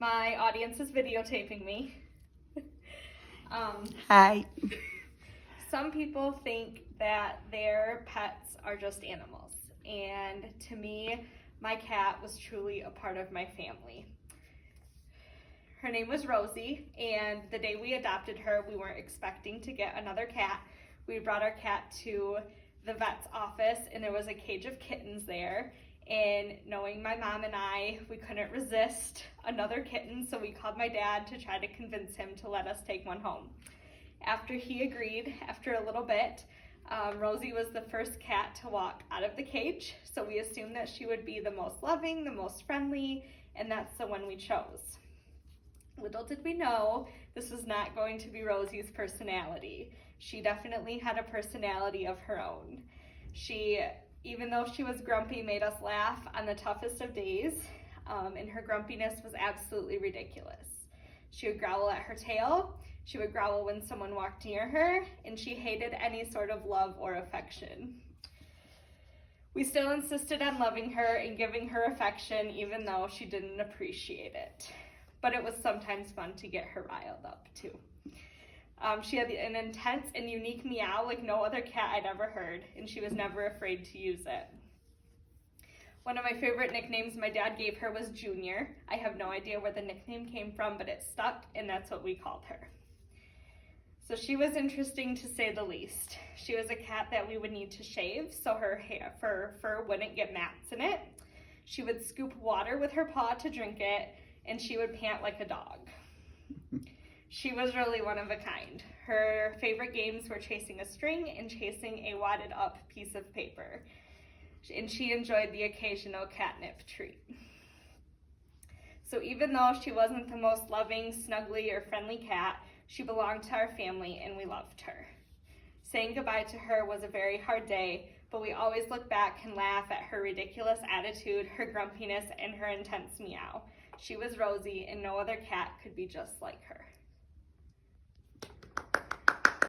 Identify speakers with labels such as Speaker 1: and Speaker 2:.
Speaker 1: My audience is videotaping me.
Speaker 2: Hi.
Speaker 1: Some people think that their pets are just animals, and to me, my cat was truly a part of my family. Her name was Rosie, and the day we adopted her, we weren't expecting to get another cat. We brought our cat to the vet's office, and there was a cage of kittens there. And knowing my mom and I, we couldn't resist another kitten, so we called my dad to try to convince him to let us take one home. After he agreed, after a little bit, Rosie was the first cat to walk out of the cage, so we assumed that she would be the most loving, the most friendly, and that's the one we chose. Little did we know this was not going to be Rosie's personality. She definitely had a personality of her own. She, even though she was grumpy, made us laugh on the toughest of days, and her grumpiness was absolutely ridiculous. She would growl at her tail, she would growl when someone walked near her, and she hated any sort of love or affection. We still insisted on loving her and giving her affection even though she didn't appreciate it. But it was sometimes fun to get her riled up too. She had an intense and unique meow like no other cat I'd ever heard, and she was never afraid to use it. One of my favorite nicknames my dad gave her was Junior. I have no idea where the nickname came from, but it stuck, and that's what we called her. So she was interesting to say the least. She was a cat that we would need to shave so her fur wouldn't get mats in it. She would scoop water with her paw to drink it, and she would pant like a dog. She was really one of a kind. Her favorite games were chasing a string and chasing a wadded up piece of paper. And she enjoyed the occasional catnip treat. So even though she wasn't the most loving, snuggly, or friendly cat, she belonged to our family and we loved her. Saying goodbye to her was a very hard day, but we always look back and laugh at her ridiculous attitude, her grumpiness, and her intense meow. She was Rosie, and no other cat could be just like her.